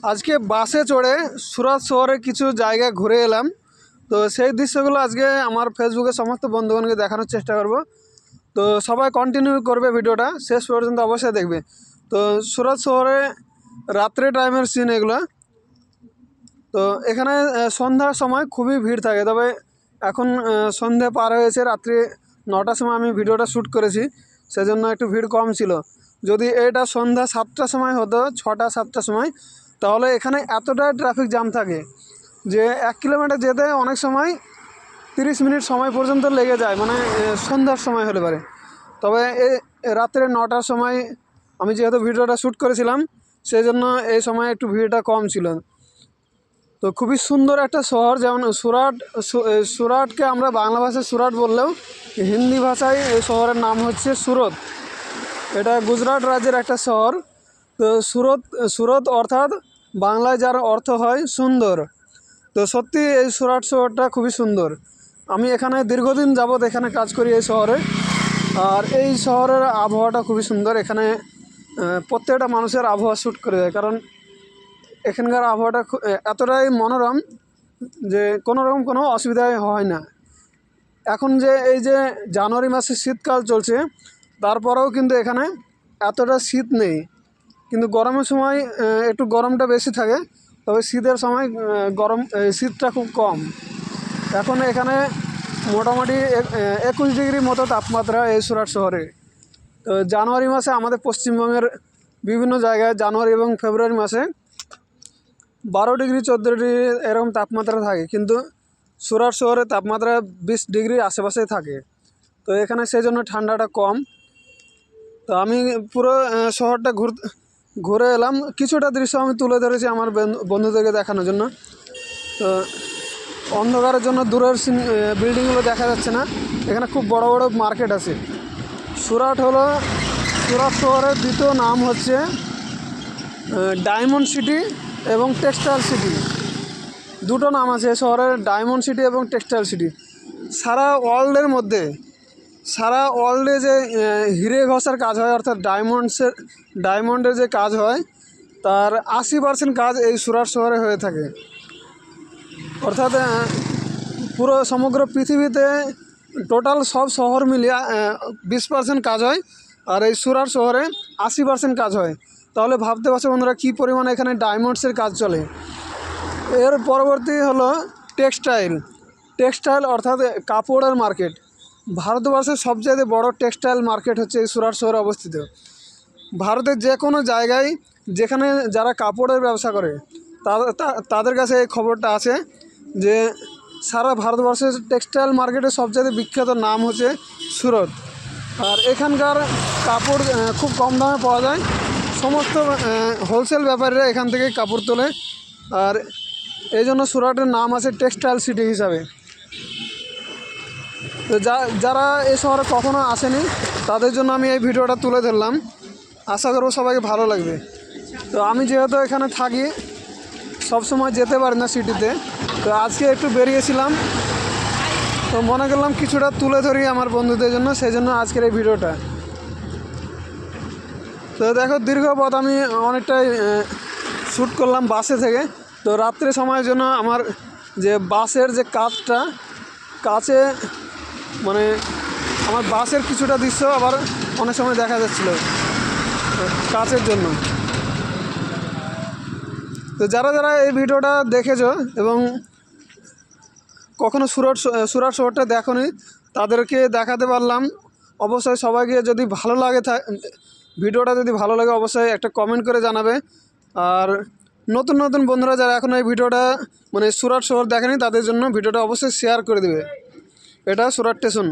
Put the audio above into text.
আজকে বাসে চড়ে সুরাট শহরে কিছু জায়গা ঘুরে এলাম। তো সেই দৃশ্যগুলো আজকে আমার ফেসবুকে সমস্ত বন্ধুগণকে দেখানোর চেষ্টা করব। তো সবাই কন্টিনিউ করবে, ভিডিওটা শেষ পর্যন্ত অবশ্যই দেখবে। তো সুরাট শহরে রাত্রে টাইমের সিন এগুলো। তো এখানে সন্ধ্যার সময় খুবই ভিড় থাকে, তবে এখন সন্ধে পার হয়েছে, রাত্রি 9টার সময় আমি ভিডিওটা শ্যুট করেছি, সেজন্য একটু ভিড় কম ছিল। যদি এটা সন্ধ্যা 7টার সময় হতো, 6টা-7টার সময়, তাহলে এখানে এতটাই ট্রাফিক জ্যাম থাকে যে 1 কিলোমিটার যেতে অনেক সময় 30 মিনিট সময় পর্যন্ত লেগে যায়, মানে সন্ধ্যার সময় হলে পারে। তবে এই রাত্রে 9টার সময় আমি যেহেতু ভিডিওটা শ্যুট করেছিলাম, সেই জন্য এই সময় একটু ভিড়টা কম ছিল। তো খুবই সুন্দর একটা শহর, যেমন সুরাটকে আমরা বাংলা ভাষায় সুরাট বললেও হিন্দি ভাষায় এই শহরের নাম হচ্ছে সুরত। এটা গুজরাট রাজ্যের একটা শহর। তো সুরত অর্থাৎ বাংলায় যার অর্থ হয় সুন্দর। তো সত্যি এই সুরাট শহরটা খুবই সুন্দর। আমি এখানে দীর্ঘদিন যাবৎ এখানে কাজ করি এই শহরে। আর এই শহরের আবহাওয়াটা খুবই সুন্দর। এখানে প্রত্যেকটা মানুষের আবহাওয়া শ্যুট করে দেয়, কারণ এখানকার আবহাওয়াটা এতটাই মনোরম যে কোনো অসুবিধাই হয় না। এখন যে এই যে জানুয়ারি মাসে শীতকাল চলছে, তারপরেও কিন্তু এখানে এতটা শীত নেই, কিন্তু গরমের সময় একটু গরমটা বেশি থাকে, তবে শীতের সময় শীতটা খুব কম। এখন এখানে মোটামুটি 21 ডিগ্রি মতো তাপমাত্রা এই সুরাট শহরে। তো জানুয়ারি মাসে আমাদের পশ্চিমবঙ্গের বিভিন্ন জায়গায় জানুয়ারি এবং ফেব্রুয়ারি মাসে 12 ডিগ্রি 14 ডিগ্রি এরকম তাপমাত্রা থাকে, কিন্তু সুরাট শহরে তাপমাত্রা 20 ডিগ্রির আশেপাশেই থাকে। তো এখানে সেই জন্য ঠান্ডাটা কম। তো আমি পুরো শহরটা ঘুরে এলাম, কিছুটা দৃশ্য আমি তুলে ধরেছি আমার বন্ধুদেরকে দেখানোর জন্য। তো অন্ধকারের জন্য দূরের বিল্ডিংগুলো দেখা যাচ্ছে না। এখানে খুব বড় বড় মার্কেট আছে। সুরাট শহরের দ্বিতীয় নাম হচ্ছে ডায়মন্ড সিটি এবং টেক্সটাইল সিটি। দুটো নাম আছে শহরের, ডায়মন্ড সিটি এবং টেক্সটাইল সিটি। সারা ওয়ার্ল্ডে যে হিরে ঘষার কাজ হয়, অর্থাৎ ডায়মন্ডের যে কাজ হয়, তার 80% কাজ এই সুরাট শহরে হয়ে থাকে। অর্থাৎ পুরো সমগ্র পৃথিবীতে টোটাল সব শহর মিলিয়ে 20% কাজ হয়, আর এই সুরাট শহরে 80% কাজ হয়। তাহলে ভাবতে পারছো বন্ধুরা কী পরিমাণে এখানে ডায়মন্ডসের কাজ চলে। এর পরবর্তী হলো টেক্সটাইল অর্থাৎ কাপড়ের মার্কেট। ভারতবর্ষের সবচেয়ে বড় টেক্সটাইল মার্কেট হচ্ছে এই সুরাট শহরে অবস্থিত। ভারতের যে কোনো জায়গায় যেখানে যারা কাপড়ের ব্যবসা করে, তাদের কাছে এই খবরটা আছে যে সারা ভারতবর্ষের টেক্সটাইল মার্কেটের সবচেয়ে বিখ্যাত নাম হচ্ছে সুরত। আর এখানকার কাপড় খুব কম দামে পাওয়া যায়। সমস্ত হোলসেল ব্যাপারীরা এখান থেকে কাপড় তোলে, আর এই জন্য সুরাটের নাম আছে টেক্সটাইল সিটি হিসাবে। তো যারা এই শহরে কখনো আসেনি, তাদের জন্য আমি এই ভিডিওটা তুলে ধরলাম। আশা করব সবাইকে ভালো লাগবে। তো আমি যেহেতু এখানে থাকি, সবসময় যেতে পারি না সিটিতে, তো আজকে একটু বেরিয়েছিলাম, তো মনে করলাম কিছুটা তুলে ধরি আমার বন্ধুদের জন্য, সেই জন্য আজকের এই ভিডিওটা। তো দেখো, দীর্ঘ পথ আমি অনেকটাই শ্যুট করলাম বাসে থেকে। তো রাত্রে সময়ের জন্য আমার যে বাসের যে কাছে মানে আমার বাসের কিছুটা দৃশ্য আবার অনেক সময় দেখা যাচ্ছিল কাচের জন্য। তো যারা এই ভিডিওটা দেখেছো এবং কখনো সুরাট শহরটা দেখোনি, তাদেরকে দেখাতে পারলাম। অবশ্যই সবাইকে যদি ভালো লাগে, ভিডিওটা যদি ভালো লাগে, অবশ্যই একটা কমেন্ট করে জানাবে। আর নতুন বন্ধুরা যারা এখন এই ভিডিওটা মানে সুরাট শহর দেখেনি, তাদের জন্য ভিডিওটা অবশ্যই শেয়ার করে দেবে। এটা সুরাট স্টেশন।